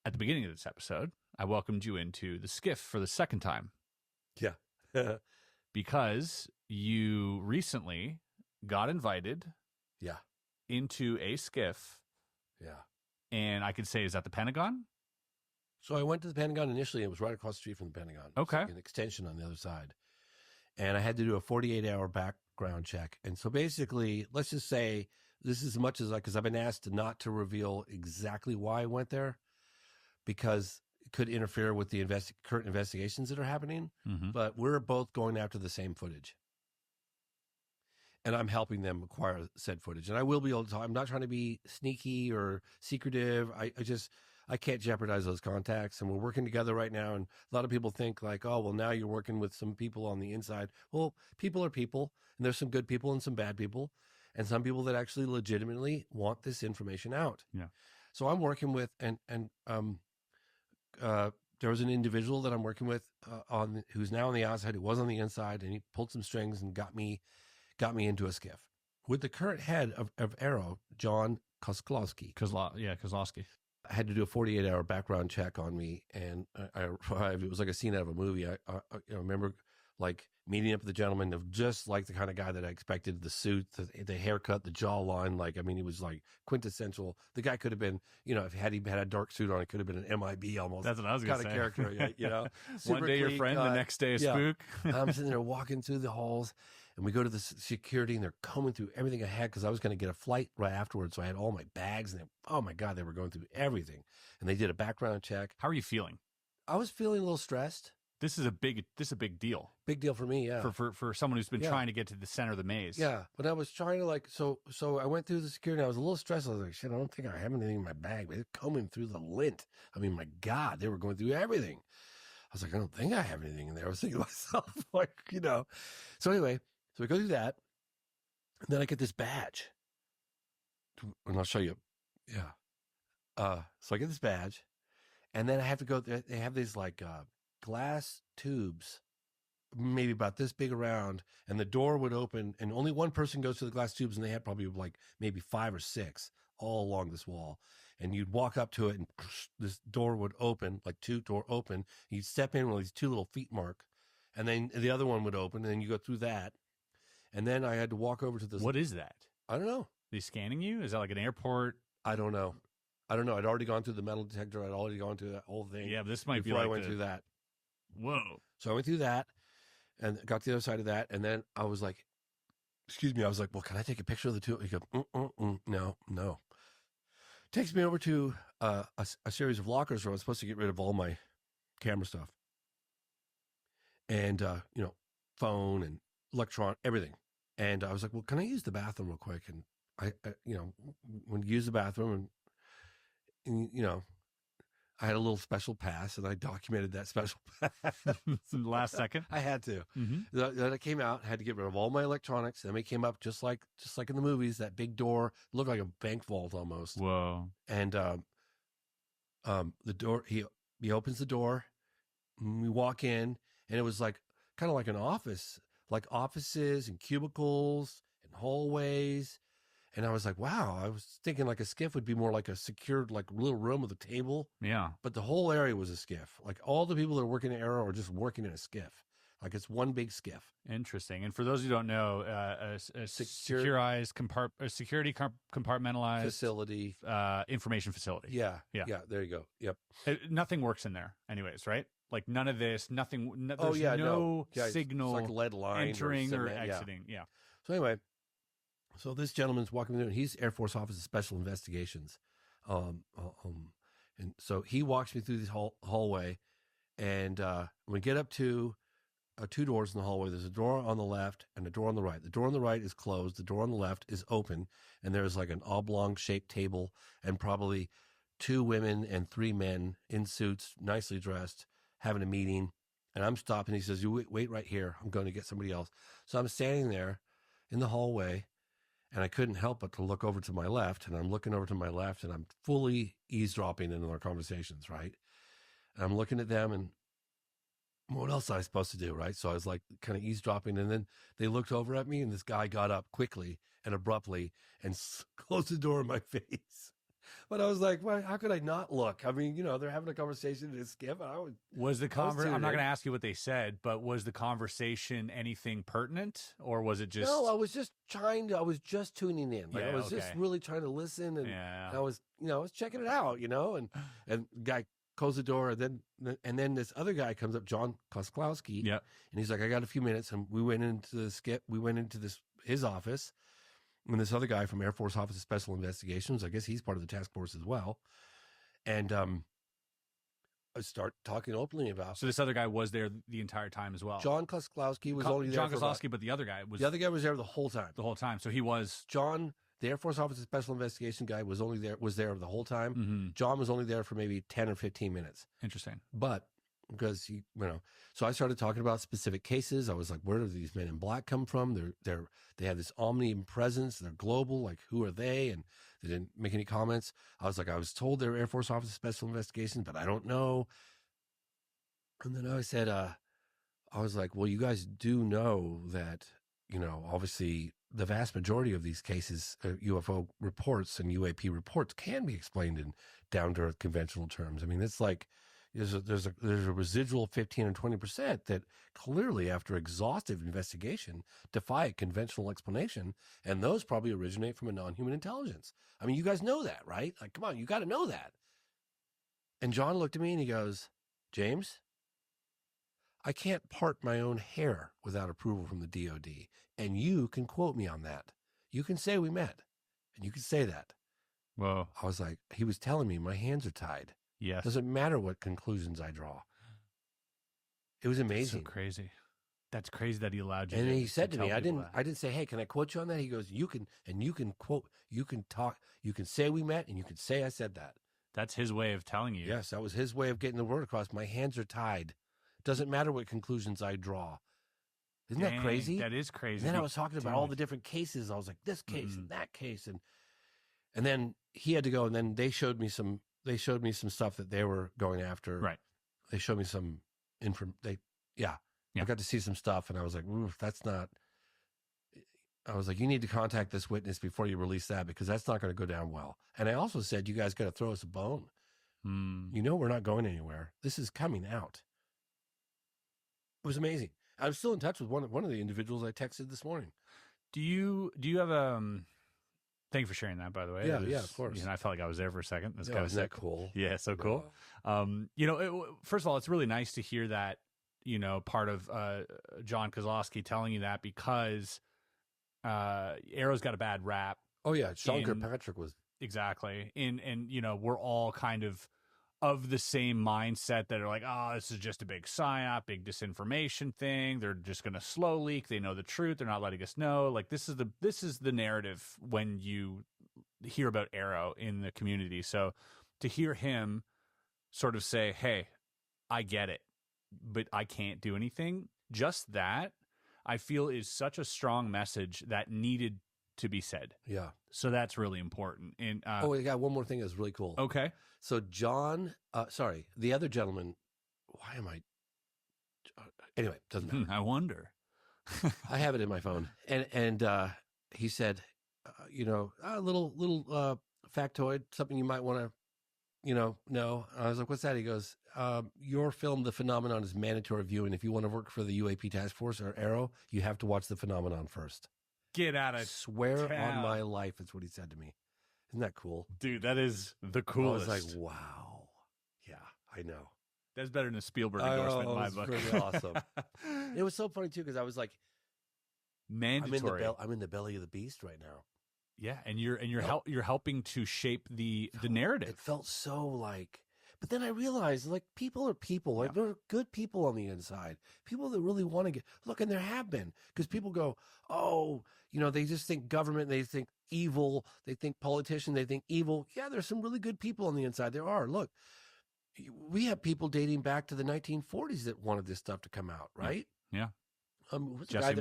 At the beginning of this episode, I welcomed you into the SCIF for the second time. Yeah. Because you recently got invited Yeah. into a SCIF. Yeah. And I could say, is that the Pentagon? So I went to the Pentagon initially. It was right across the street from the Pentagon. Okay. Like an extension on the other side. And I had to do a 48-hour background check. And so basically, let's just say this is as much as because I've been asked not to reveal exactly why I went there because it could interfere with the current investigations that are happening. Mm-hmm. But we're both going after the same footage. And I'm helping them acquire said footage. And I will be able to talk. I'm not trying to be sneaky or secretive. I can't jeopardize those contacts. And we're working together right now. And a lot of people think like, oh, well, now you're working with some people on the inside. Well, people are people. And there's some good people and some bad people. And some people that actually legitimately want this information out. Yeah. So I'm working with, there was an individual that I'm working with who's now on the outside, who was on the inside, and he pulled some strings and got me into a SCIF with the current head of AARO, John Kozlowski. Kozlowski. I had to do a 48-hour background check on me, and I arrived. It was like a scene out of a movie. I remember like meeting up with the gentleman of just like the kind of guy that I expected, the suit, the haircut, the jawline. Like, I mean, he was like quintessential. The guy could have been, if he had a dark suit on, it could have been an MIB almost. That's what I was going to say. Kind of character, One day your friend, the next day a spook. I'm sitting there walking through the halls, and we go to the security, and they're combing through everything I had because I was going to get a flight right afterwards. So I had all my bags, and oh my God, they were going through everything. And they did a background check. How are you feeling? I was feeling a little stressed. This is a big deal. Big deal for me, yeah. For someone who's been trying to get to the center of the maze. Yeah, but I was trying to so I went through the security. I was a little stressed. I was like, shit, I don't think I have anything in my bag. But they're combing through the lint. I mean, my God, they were going through everything. I was like, I don't think I have anything in there. I was thinking to myself, So anyway, so we go through that, and then I get this badge, and I'll show you. Yeah. So I get this badge, and then I have to go. They have these glass tubes, maybe about this big around, and the door would open, and only one person goes to the glass tubes, and they had probably maybe 5 or 6 all along this wall. And you'd walk up to it, and this door would open, like 2-door open. You'd step in with these 2 little feet mark, and then the other one would open, and then you go through that. And then I had to walk over to this. What is that? I don't know. Are they scanning you? Is that like an airport? I don't know. I'd already gone through the metal detector. I'd already gone through that whole thing. Yeah, but this might before be I went through that. Whoa. So I went through that and got to the other side of that. And then I was like, excuse me. I was like, well, can I take a picture of the two? He goes, no. Takes me over to a series of lockers where I was supposed to get rid of all my camera stuff. And, phone and electron, everything. And I was like, well, can I use the bathroom real quick? And I when you use the bathroom and I had a little special pass, and I documented that special pass. Last second. I had to. Mm-hmm. Then I came out, had to get rid of all my electronics. Then we came up just like in the movies, that big door looked like a bank vault almost. Whoa. And the door, he opens the door, and we walk in, and it was kind of like an office, like offices and cubicles and hallways. And I was like, wow, I was thinking like a SCIF would be more like a secured, little room with a table. Yeah. But the whole area was a SCIF. Like all the people that are working at AARO are just working in a SCIF. Like it's one big SCIF. Interesting. And for those who don't know, a security compartmentalized facility, information facility. Yeah. There you go. Yep. Nothing works in there anyways, right? Like none of this, nothing. There's no signal it's like lead line entering or exiting. Yeah. So anyway, so this gentleman's walking through, and he's Air Force Office of Special Investigations. And so he walks me through this hallway, and we get up to 2 doors in the hallway. There's a door on the left and a door on the right. The door on the right is closed. The door on the left is open, and there's like an oblong shaped table and probably 2 women and 3 men in suits, nicely dressed, having a meeting. And I'm stopping. He says, "You wait right here. I'm going to get somebody else." So I'm standing there in the hallway, and I couldn't help but to look over to my left, and I'm looking over to my left, and I'm fully eavesdropping into their conversations, right? And I'm looking at them, and what else was I supposed to do, right? So I was kind of eavesdropping, and then they looked over at me, and this guy got up quickly and abruptly and closed the door in my face. But I was like, well, how could I not look? I mean, they're having a conversation in SCIF. And Was the I was I'm not tuning going in. to ask you what they said, but was the conversation anything pertinent, or was it just? No, I was just I was just tuning in. Like, Yeah, I was just okay. really trying to listen, and Yeah. I was, I was checking it out, and guy closed the door, and then this other guy comes up, John Kosklowski, Yeah. and he's like, I got a few minutes, and we went into the SCIF. We went into his office, and this other guy from Air Force Office of Special Investigations, I guess he's part of the task force as well, and I start talking openly about. So this other guy was there the entire time as well. John Kosklowski was only there. John Kozlowski, but the other guy was there the whole time. the whole time. So he was John, the Air Force Office of Special Investigation guy, was there the whole time. mm-hmm. John was only there for maybe 10 or 15 minutes. Interesting. But because so I started talking about specific cases. I was like, where do these men in black come from? They have this omnipresent presence. They're global. Like, who are they? And they didn't make any comments. I was like, I was told they're Air Force Office of Special Investigations, but I don't know. And then I said, I was like, well, you guys do know that, obviously the vast majority of these cases, UFO reports and UAP reports can be explained in down to earth conventional terms. I mean, it's like there's a residual 15 or 20% that clearly, after exhaustive investigation, defy a conventional explanation, and those probably originate from a non-human intelligence. I mean, you guys know that, right? Like, come on, you got to know that. And John looked at me and he goes, James, I can't part my own hair without approval from the DOD, and you can quote me on that. You can say we met, and you can say that. Whoa. I was like, he was telling me my hands are tied. Yes. Doesn't matter what conclusions I draw. It was amazing. So crazy. That's crazy that he allowed you. And to, he said to me, tell I people didn't say, hey, can I quote you on that? He goes, you can quote, you can talk, you can say we met, and you can say I said that. That's his way of telling you. Yes, that was his way of getting the word across. My hands are tied. Doesn't matter what conclusions I draw. Isn't that crazy? That is crazy. And then I was talking about all the different cases. I was like, this case and that case, and then he had to go. And then they showed me some stuff that they were going after. Right. They showed me some I got to see some stuff, and I was like, that's not. I was like, you need to contact this witness before you release that, because that's not going to go down well. And I also said, you guys got to throw us a bone. We're not going anywhere. This is coming out. It was amazing. I'm still in touch with one of the individuals I texted this morning. Do you have thank you for sharing that, by the way. Yeah, of course. I felt like I was there for a second. That's Yeah, kind of isn't that cool? Yeah, so cool. First of all, it's really nice to hear that, part of John Kozlowski telling you that, because AARO's got a bad rap. Oh yeah, Sean Kirkpatrick was exactly. And we're all kind of the same mindset that are like, oh, this is just a big psyop, big disinformation thing. They're just going to slow leak. They know the truth. They're not letting us know. Like, this is the narrative when you hear about AARO in the community. So to hear him sort of say, hey, I get it, but I can't do anything. Just that, I feel, is such a strong message that needed to be said. Yeah. So that's really important. And we got one more thing that's really cool. Okay. So John, the other gentleman, why am I? Anyway, doesn't matter. I wonder. I have it in my phone, and he said, a little factoid, something you might want to, know. I was like, what's that? He goes, your film, The Phenomenon, is mandatory viewing. If you want to work for the UAP Task Force or AARO, you have to watch The Phenomenon first. Get out of swear town. on my life, that's what he said to me. Isn't that cool? Dude, that is the coolest. I was like, wow. Yeah, I know. That's better than a Spielberg endorsement in my book. Pretty awesome. It was so funny, too, because I was like, mandatory. I'm in the belly of the beast right now. Yeah, and you're helping to shape the narrative. It felt so like, but then I realized, like, people are people. Like, there are good people on the inside. People that really want to look, and there have been, because people go, oh, they just think government, they think evil, they think politician, they think evil. Yeah, there's some really good people on the inside. There are. Look, we have people dating back to the 1940s that wanted this stuff to come out, right? Yeah. What's the Jesse guy that